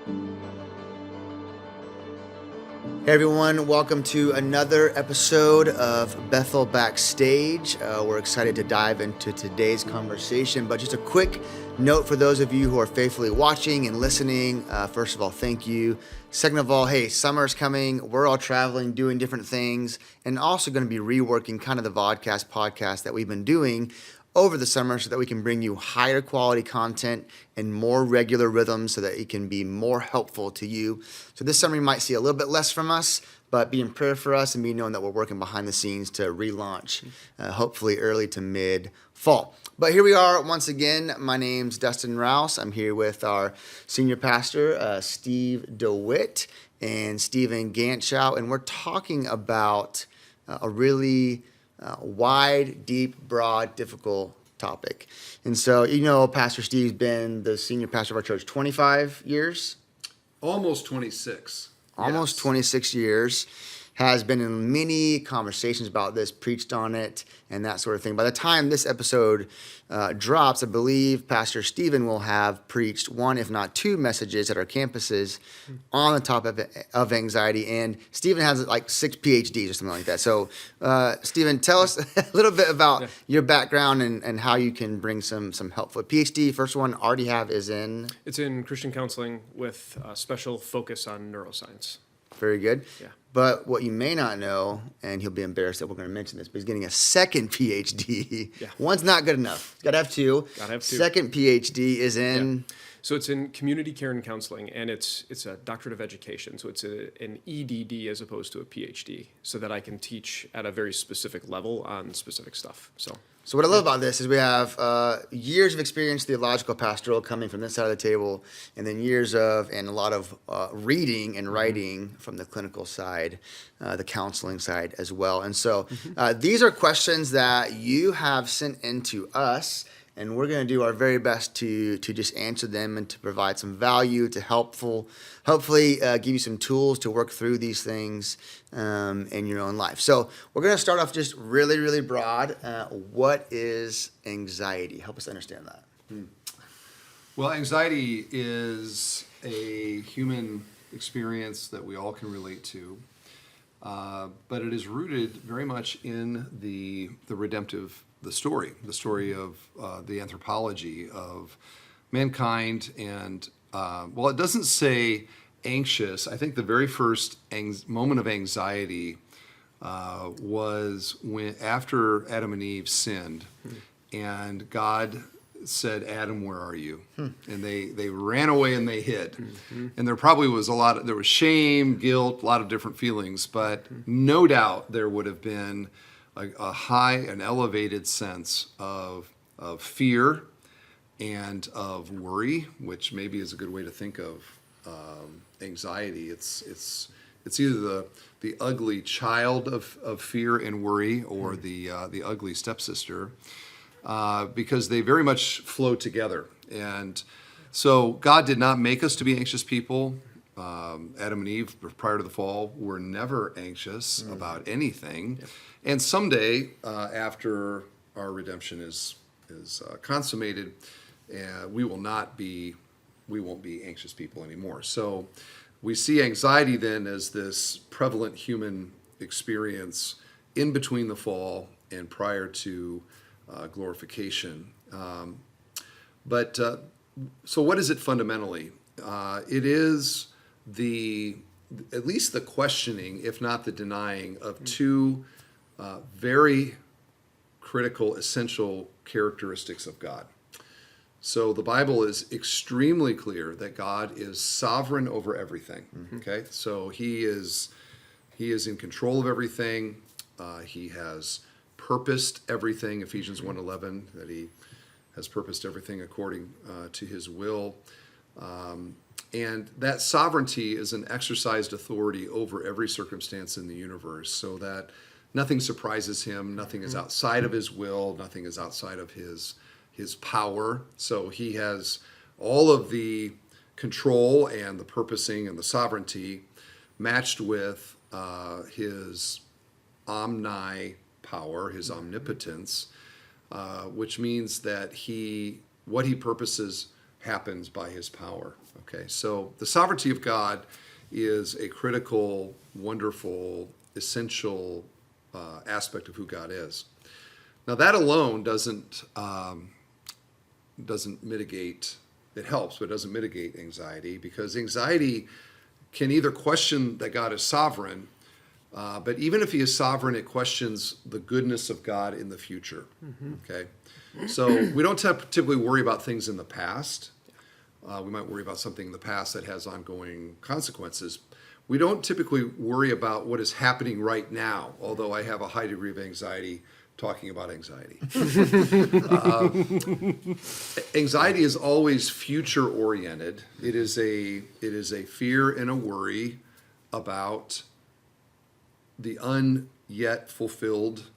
Hey everyone, welcome to another episode of Bethel Backstage. We're excited to dive into today's conversation, but just a quick note for those of you who are faithfully watching and listening. First of all, thank you. Second of all, hey, summer's coming. We're all traveling, doing different things, and also going to be reworking kind of the podcast that we've been doing over the summer so that we can bring you higher quality content and more regular rhythms so that it can be more helpful to you. So this summer you might see a little bit less from us, but be in prayer for us and be knowing that we're working behind the scenes to relaunch, hopefully early to mid fall. But here we are once again. My name's Dustin Rouse. I'm here with our senior pastor, Steve DeWitt and Stephen Ganschow, and we're talking about a really wide, deep, broad, difficult topic. And so, Pastor Steve's been the senior pastor of our church 25 years? Almost 26. Almost Yes. 26 years. Has been in many conversations about this, preached on it, and that sort of thing. By the time this episode drops, I believe Pastor Stephen will have preached one, if not two, messages at our campuses on the topic of anxiety. And Stephen has like 6 PhDs or something like that. So, Stephen, tell us a little bit about your background and how you can bring some helpful PhD. First one I already have is in? It's in Christian counseling with a special focus on neuroscience. Very good. Yeah. But what you may not know, and he'll be embarrassed that we're going to mention this, but he's getting a second PhD. Yeah. One's not good enough. Got to have two. Gotta have two. Second PhD is in? Yeah. So it's in community care and counseling, and it's a doctorate of education. So it's an EDD as opposed to a PhD, so that I can teach at a very specific level on specific stuff. So what I love about this is we have years of experience, theological, pastoral, coming from this side of the table, and then years of and a lot of reading and writing from the clinical side, the counseling side as well. And so these are questions that you have sent in to us, and we're going to do our very best to just answer them and to provide some value, to hopefully give you some tools to work through these things in your own life. So we're going to start off just really, really broad. What is anxiety? Help us understand that. Well, anxiety is a human experience that we all can relate to, but it is rooted very much in the story of the anthropology of mankind. And while it doesn't say anxious, I think the very first moment of anxiety was when after Adam and Eve sinned, and God said, "Adam, where are you?" And they ran away and they hid. And there probably was there was shame, guilt, a lot of different feelings, but no doubt there would have been an elevated sense of fear and of worry, which maybe is a good way to think of anxiety. It's either the ugly child of fear and worry, or the ugly stepsister, because they very much flow together. And so God did not make us to be anxious people. Adam and Eve, prior to the fall, were never anxious about anything. Yep. And someday, after our redemption is consummated, we won't be anxious people anymore. So we see anxiety then as this prevalent human experience in between the fall and prior to glorification. So what is it fundamentally? It is at least the questioning, if not the denying, of two very critical, essential characteristics of God. So the Bible is extremely clear that God is sovereign over everything. Okay, so He is in control of everything. He has purposed everything. Ephesians 1:11, that He has purposed everything according to His will. And that sovereignty is an exercised authority over every circumstance in the universe, so that nothing surprises Him, nothing is outside of His will, nothing is outside of His power. So He has all of the control and the purposing and the sovereignty matched with His power, His omnipotence, which means that what He purposes happens by his power. Okay, so the sovereignty of God is a critical, wonderful, essential aspect of who God is. Now that alone doesn't mitigate. It helps, but it doesn't mitigate anxiety, because anxiety can either question that God is sovereign, but even if he is sovereign, it questions the goodness of God in the future. Okay, so we don't typically worry about things in the past. We might worry about something in the past that has ongoing consequences. We don't typically worry about what is happening right now, although I have a high degree of anxiety talking about anxiety. Anxiety is always future oriented. It is a fear and a worry about the unyet fulfilled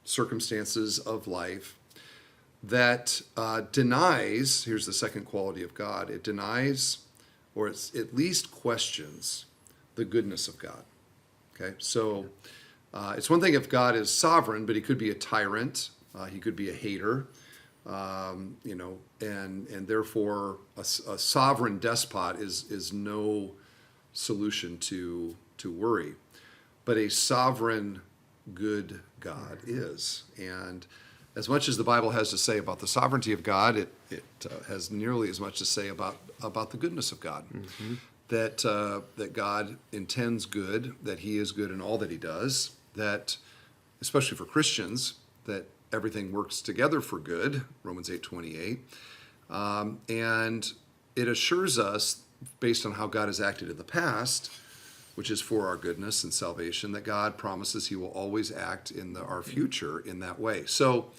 circumstances of life that denies, here's the second quality of God, it denies, or it's at least questions, the goodness of God. Okay, so it's one thing if God is sovereign, but he could be a tyrant, he could be a hater, and therefore a sovereign despot is no solution to worry. But a sovereign good God is. And as much as the Bible has to say about the sovereignty of God, it has nearly as much to say about the goodness of God. Mm-hmm. That God intends good, that he is good in all that he does, that, especially for Christians, that everything works together for good, Romans 8:28. And it assures us, based on how God has acted in the past, which is for our goodness and salvation, that God promises he will always act in our future in that way. So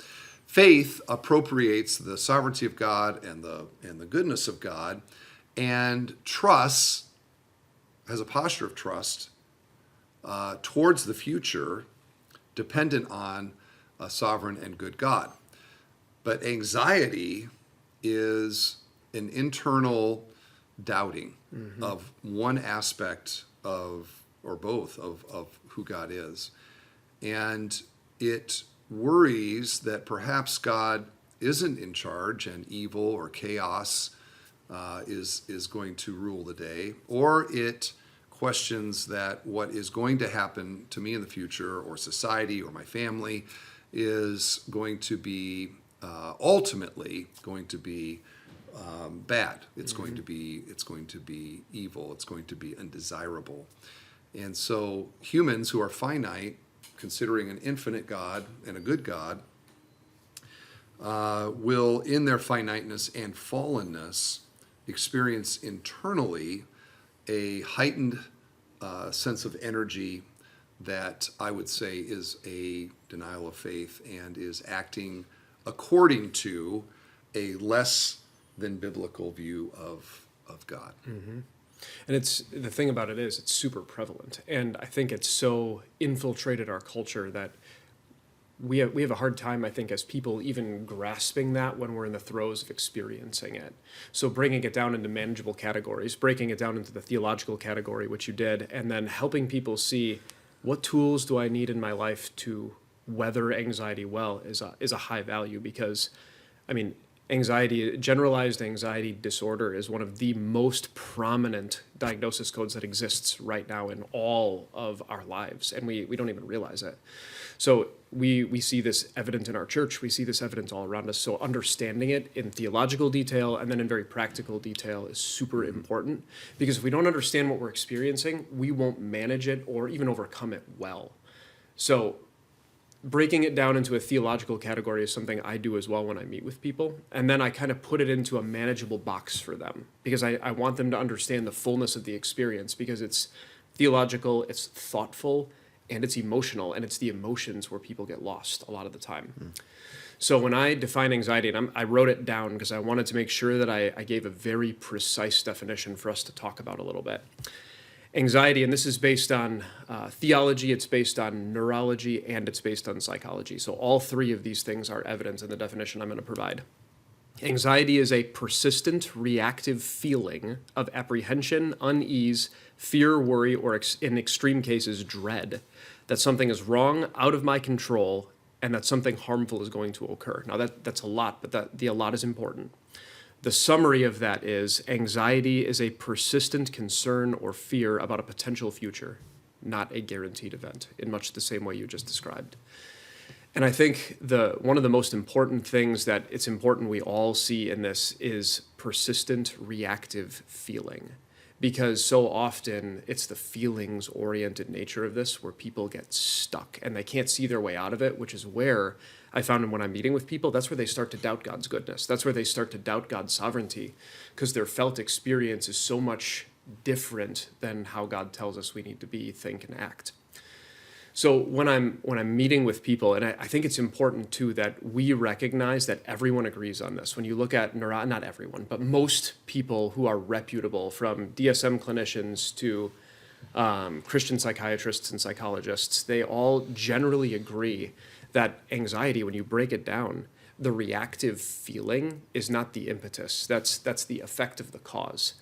faith appropriates the sovereignty of God and the goodness of God, and trust, has a posture of trust towards the future, dependent on a sovereign and good God. But anxiety is an internal doubting of one aspect of, or both, of who God is. And it worries that perhaps God isn't in charge and evil or chaos is going to rule the day, or it questions that what is going to happen to me in the future, or society, or my family, is going to be ultimately going to be bad. It's going to be evil. It's going to be undesirable. And so humans who are finite, considering an infinite God and a good God, will, in their finiteness and fallenness, experience internally a heightened sense of energy that I would say is a denial of faith and is acting according to a less than biblical view of God. Mm-hmm. And it's, the thing about it is, it's super prevalent. And I think it's so infiltrated our culture that we have a hard time, I think, as people even grasping that when we're in the throes of experiencing it. So bringing it down into manageable categories, breaking it down into the theological category, which you did, and then helping people see what tools do I need in my life to weather anxiety well is a high value, because, I mean, anxiety, generalized anxiety disorder is one of the most prominent diagnosis codes that exists right now in all of our lives, and we don't even realize it. So we see this evident in our church, we see this evidence all around us, so understanding it in theological detail and then in very practical detail is super important, because if we don't understand what we're experiencing, we won't manage it or even overcome it well. So breaking it down into a theological category is something I do as well when I meet with people. And then I kind of put it into a manageable box for them, because I want them to understand the fullness of the experience, because it's theological, it's thoughtful, and it's emotional. And it's the emotions where people get lost a lot of the time. So when I define anxiety, and I wrote it down because I wanted to make sure that I gave a very precise definition for us to talk about a little bit. Anxiety, and this is based on theology, it's based on neurology, and it's based on psychology. So all three of these things are evidence in the definition I'm going to provide. Anxiety is a persistent, reactive feeling of apprehension, unease, fear, worry, or in extreme cases, dread that something is wrong, out of my control, and that something harmful is going to occur. Now that's a lot, but the a lot is important. The summary of that is anxiety is a persistent concern or fear about a potential future, not a guaranteed event, in much the same way you just described. And I think one of the most important things that it's important we all see in this is persistent reactive feeling. Because so often it's the feelings-oriented nature of this where people get stuck and they can't see their way out of it, which is where I found when I'm meeting with people, that's where they start to doubt God's goodness. That's where they start to doubt God's sovereignty, because their felt experience is so much different than how God tells us we need to be, think, and act. So when I'm meeting with people, and I think it's important too that we recognize that everyone agrees on this. When you look at not everyone, but most people who are reputable, from DSM clinicians to Christian psychiatrists and psychologists, they all generally agree that anxiety, when you break it down, the reactive feeling is not the impetus. That's the effect of the cause.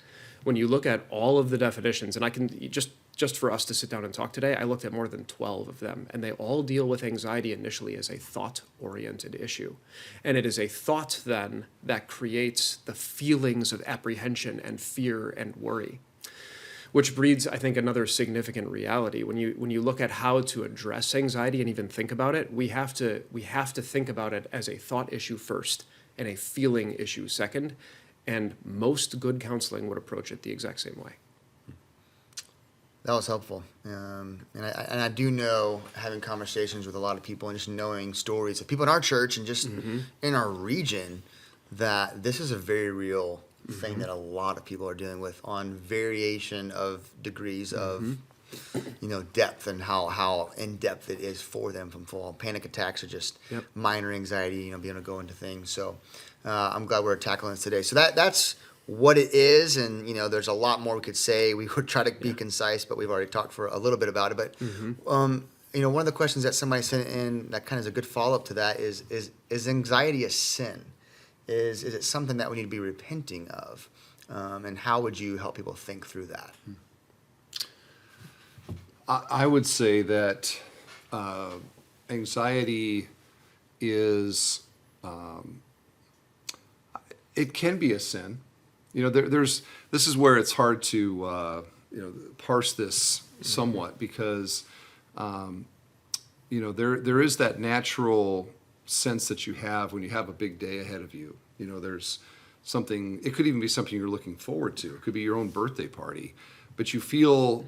When you look at all of the definitions, and I can just for us to sit down and talk today, I looked at more than 12 of them, and they all deal with anxiety initially as a thought-oriented issue. And it is a thought then that creates the feelings of apprehension and fear and worry, which breeds, I think, another significant reality. When you look at how to address anxiety and even think about it, we have to think about it as a thought issue first and a feeling issue second, and most good counseling would approach it the exact same way. That was helpful. And I do know, having conversations with a lot of people and just knowing stories of people in our church and just in our region, that this is a very real thing that a lot of people are dealing with on variation of degrees of, depth, and how in-depth it is for them from full panic attacks or just minor anxiety, being able to go into things. So I'm glad we're tackling this today. So that's what it is, and there's a lot more we could say. We would try to be concise, but we've already talked for a little bit about it. But one of the questions that somebody sent in that kind of is a good follow-up to that is anxiety a sin? Is it something that we need to be repenting of? And how would you help people think through that? I would say that anxiety is, it can be a sin. This is where it's hard to, parse this somewhat, because, there is that natural sense that you have when you have a big day ahead of you. There's something, it could even be something you're looking forward to. It could be your own birthday party, but you feel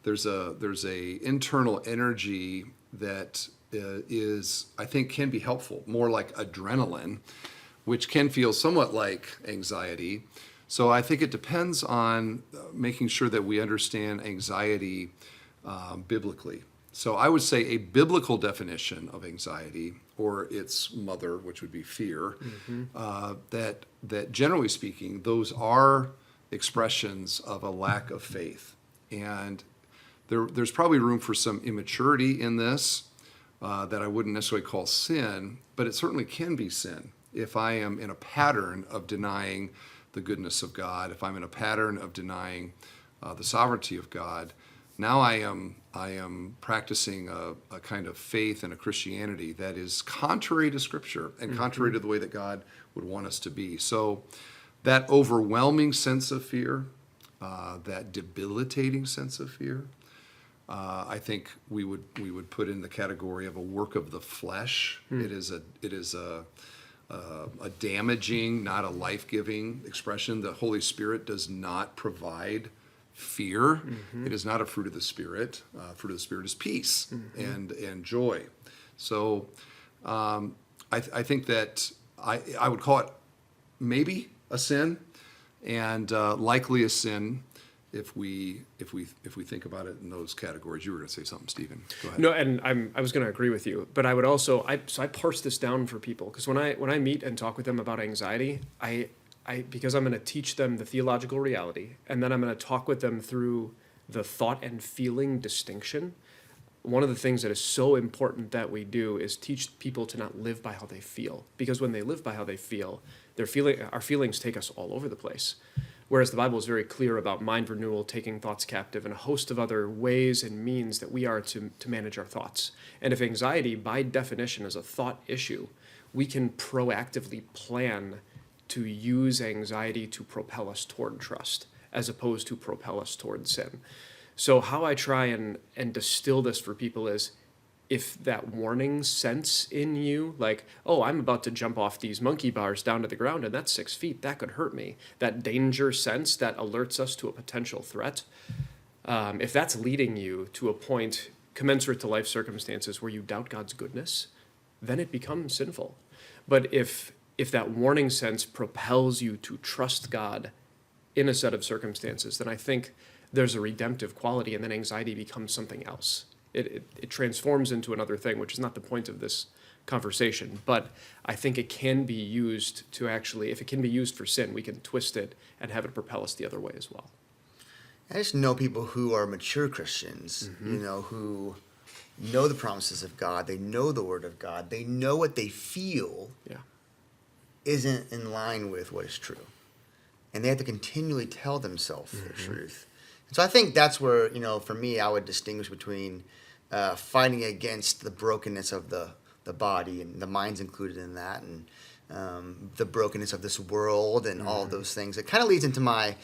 there's a internal energy that is, I think, can be helpful, more like adrenaline, which can feel somewhat like anxiety. So I think it depends on making sure that we understand anxiety biblically. So I would say a biblical definition of anxiety, or its mother, which would be fear, that generally speaking, those are expressions of a lack of faith. And there's probably room for some immaturity in this that I wouldn't necessarily call sin, but it certainly can be sin. If I am in a pattern of denying the goodness of God, if I'm in a pattern of denying the sovereignty of God, now I am practicing a kind of faith and a Christianity that is contrary to Scripture and contrary to the way that God would want us to be. So that overwhelming sense of fear, that debilitating sense of fear, I think we would put in the category of a work of the flesh. It is a damaging, not a life-giving expression. The Holy Spirit does not provide fear. It is not a fruit of the Spirit. Fruit of the Spirit is peace and joy. So I think that I would call it maybe a sin, and likely a sin if we think about it in those categories. You were going to say something, Stephen. Go ahead. No, and I was going to agree with you, but I would also I parse this down for people, because when I meet and talk with them about anxiety, because I'm going to teach them the theological reality, and then I'm going to talk with them through the thought and feeling distinction. One of the things that is so important that we do is teach people to not live by how they feel, because when they live by how they feel, our feelings take us all over the place. Whereas the Bible is very clear about mind renewal, taking thoughts captive, and a host of other ways and means that we are to manage our thoughts. And if anxiety, by definition, is a thought issue, we can proactively plan to use anxiety to propel us toward trust as opposed to propel us toward sin. So how I try and distill this for people is, if that warning sense in you, like, oh, I'm about to jump off these monkey bars down to the ground and that's 6 feet, that could hurt me. That danger sense that alerts us to a potential threat, if that's leading you to a point commensurate to life circumstances where you doubt God's goodness, then it becomes sinful. But if that warning sense propels you to trust God in a set of circumstances, then I think there's a redemptive quality, and then anxiety becomes something else. It transforms into another thing, which is not the point of this conversation. But I think it can be used to actually, if it can be used for sin, we can twist it and have it propel us the other way as well. I just know people who are mature Christians, who know the promises of God. They know the Word of God. They know what they feel isn't in line with what is true. And they have to continually tell themselves the truth. And so I think that's where, for me, I would distinguish between fighting against the brokenness of the body, and the mind's included in that, and the brokenness of this world and all of those things. It kind of leads into my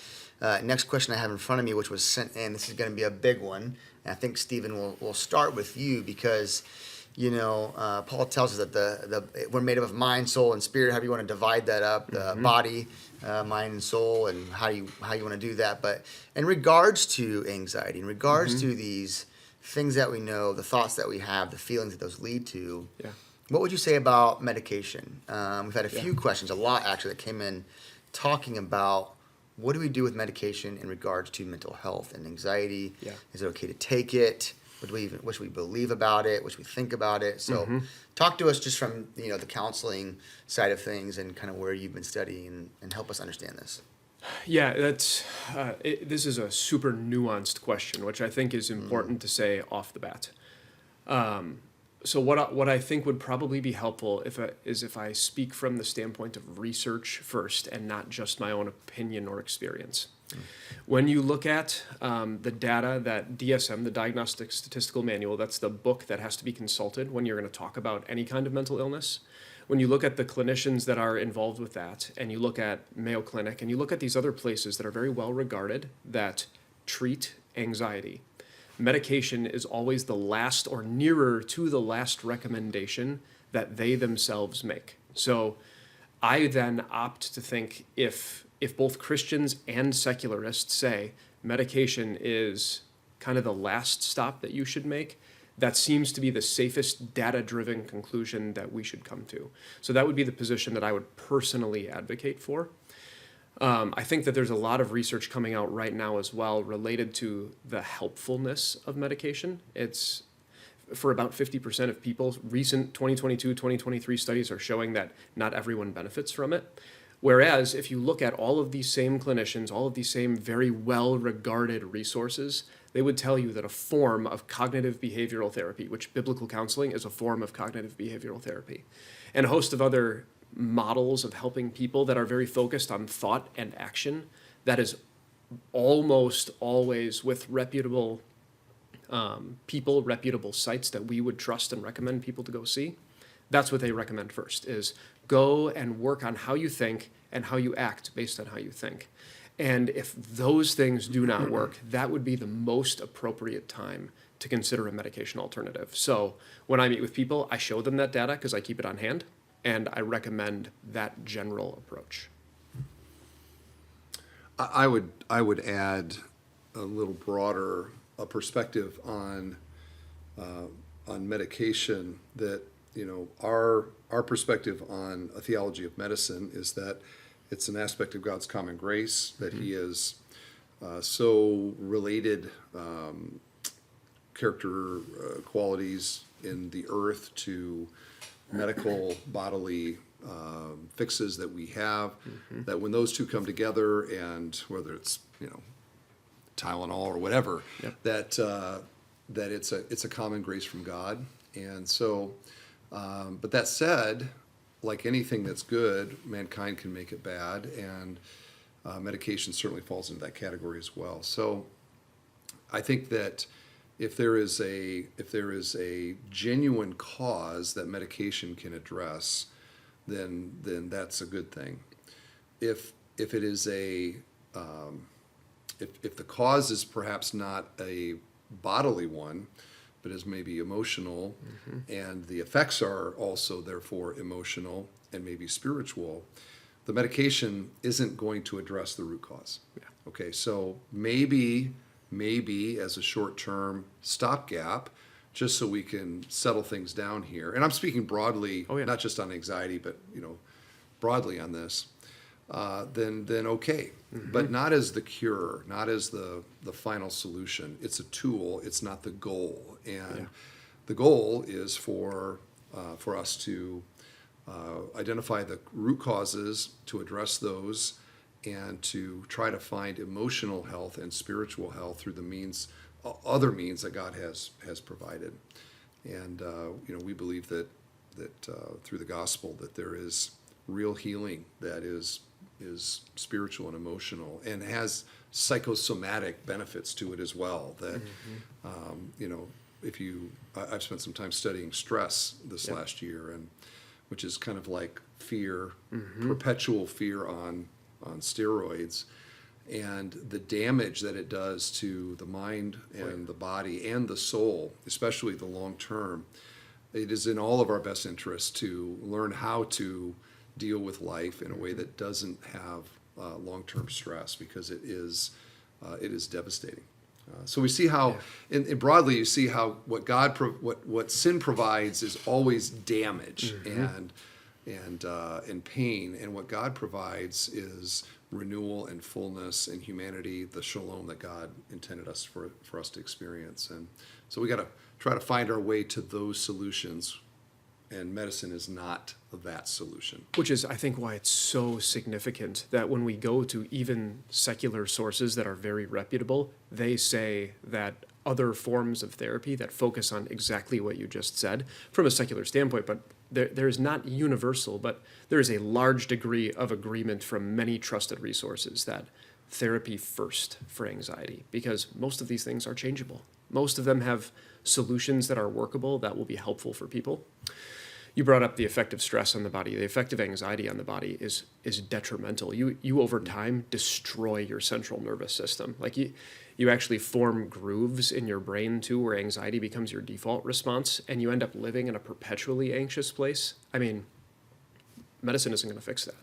next question I have in front of me, which was sent in. This is going to be a big one. And I think, Stephen, we'll start with you because, Paul tells us that we're made up of mind, soul, and spirit, however you want to divide that up, the body, mind, and soul, and how you want to do that. But in regards to anxiety, in regards to these things that we know, the thoughts that we have, the feelings that those lead to, what would you say about medication? We've had a few questions, a lot actually, that came in talking about what do we do with medication in regards to mental health and anxiety? Is it okay to take it? What should we believe about it? What should we think about it? So talk to us just from the counseling side of things and kind of where you've been studying and help us understand this. Yeah, this is a super nuanced question, which I think is important to say off the bat. So what I think would probably be helpful if I speak from the standpoint of research first and not just my own opinion or experience. When you look at the data that DSM, the Diagnostic Statistical Manual, that's the book that has to be consulted when you're going to talk about any kind of mental illness. When you look at the clinicians that are involved with that, and you look at Mayo Clinic, and you look at these other places that are very well regarded that treat anxiety, medication is always the last or nearer to the last recommendation that they themselves make. So I then opt to think if both Christians and secularists say medication is kind of the last stop that you should make, that seems to be the safest data-driven conclusion that we should come to. So that would be the position that I would personally advocate for. I think that there's a lot of research coming out right now as well related to the helpfulness of medication. It's for about 50% of people. Recent 2022, 2023 studies are showing that not everyone benefits from it. Whereas if you look at all of these same clinicians, all of these same very well-regarded resources, they would tell you that a form of cognitive behavioral therapy, which biblical counseling is a form of cognitive behavioral therapy, and a host of other models of helping people that are very focused on thought and action, that is almost always with reputable people, reputable sites that we would trust and recommend people to go see. That's what they recommend first, is go and work on how you think and how you act based on how you think. And if those things do not work, that would be the most appropriate time to consider a medication alternative. So when I meet with people, I show them that data because I keep it on hand, and I recommend that general approach. I would add a little broader perspective on medication, that our perspective on a theology of medicine is that it's an aspect of God's common grace, that He is so related character qualities in the earth to medical bodily fixes that we have, that when those two come together, and whether it's Tylenol or whatever, that it's a common grace from God. And so, but that said, like anything that's good, mankind can make it bad, and medication certainly falls into that category as well. So I think that if there is a genuine cause that medication can address, then that's a good thing. if it is if the cause is perhaps not a bodily one, but is maybe emotional, and the effects are also therefore emotional and maybe spiritual, the medication isn't going to address the root cause. Yeah. Okay, so maybe as a short-term stopgap, just so we can settle things down here. And I'm speaking broadly, not just on anxiety, but broadly on this. Then okay, but not as the cure, not as the final solution. It's a tool. It's not the goal. And the goal is for us to identify the root causes, to address those, and to try to find emotional health and spiritual health through the other means that God has provided. And we believe that through the gospel that there is real healing that is spiritual and emotional and has psychosomatic benefits to it as well. That I've spent some time studying stress this last year, and which is kind of like fear, perpetual fear on steroids, and the damage that it does to the mind and the body and the soul, especially the long term. It is in all of our best interest to learn how to deal with life in a way that doesn't have long-term stress, because it is devastating. So we see how, and broadly, you see how what sin provides is always damage and pain, and what God provides is renewal and fullness and humanity, the shalom that God intended us for us to experience. And so we got to try to find our way to those solutions. And medicine is not that solution. Which is, I think, why it's so significant that when we go to even secular sources that are very reputable, they say that other forms of therapy that focus on exactly what you just said from a secular standpoint, but there is not universal, but there is a large degree of agreement from many trusted resources that therapy first for anxiety, because most of these things are changeable. Most of them have solutions that are workable that will be helpful for people. You brought up the effect of stress on the body. The effect of anxiety on the body is detrimental. You over time destroy your central nervous system. Like you actually form grooves in your brain too, where anxiety becomes your default response, and you end up living in a perpetually anxious place. I mean, medicine isn't going to fix that.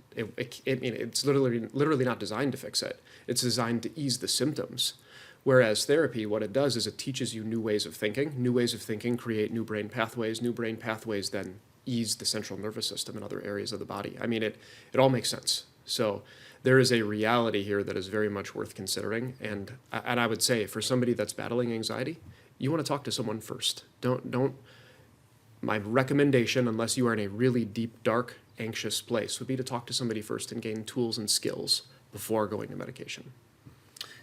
It's literally not designed to fix it. It's designed to ease the symptoms. Whereas therapy, what it does is it teaches you new ways of thinking. New ways of thinking create new brain pathways. New brain pathways then ease the central nervous system and other areas of the body. I mean, it all makes sense. So there is a reality here that is very much worth considering. And I would say for somebody that's battling anxiety, you want to talk to someone first. Don't. My recommendation, unless you are in a really deep, dark, anxious place, would be to talk to somebody first and gain tools and skills before going to medication.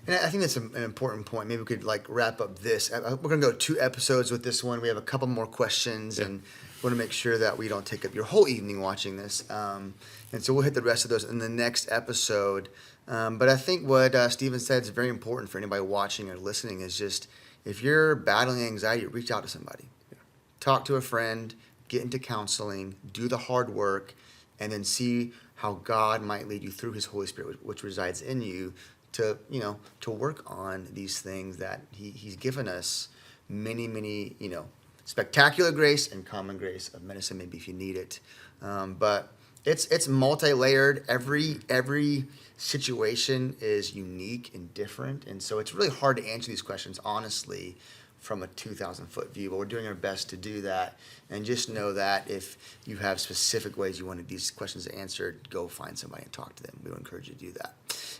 And I think that's an important point. Maybe we could wrap up this. We're going to go 2 episodes with this one. We have a couple more questions, and we want to make sure that we don't take up your whole evening watching this. And so we'll hit the rest of those in the next episode. But I think what Stephen said is very important for anybody watching or listening is just, if you're battling anxiety, reach out to somebody. Yeah. Talk to a friend, get into counseling, do the hard work, and then see how God might lead you through his Holy Spirit, which resides in you, to work on these things that he's given us many, spectacular grace and common grace of medicine, maybe if you need it. But it's multi-layered. Every situation is unique and different. And so it's really hard to answer these questions honestly from a 2,000-foot view, but we're doing our best to do that. And just know that if you have specific ways you wanted these questions answered, go find somebody and talk to them. We would encourage you to do that.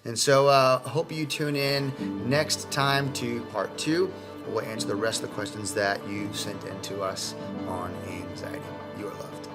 And so I hope you tune in next time to part 2. We'll answer the rest of the questions that you sent in to us on anxiety. You are loved.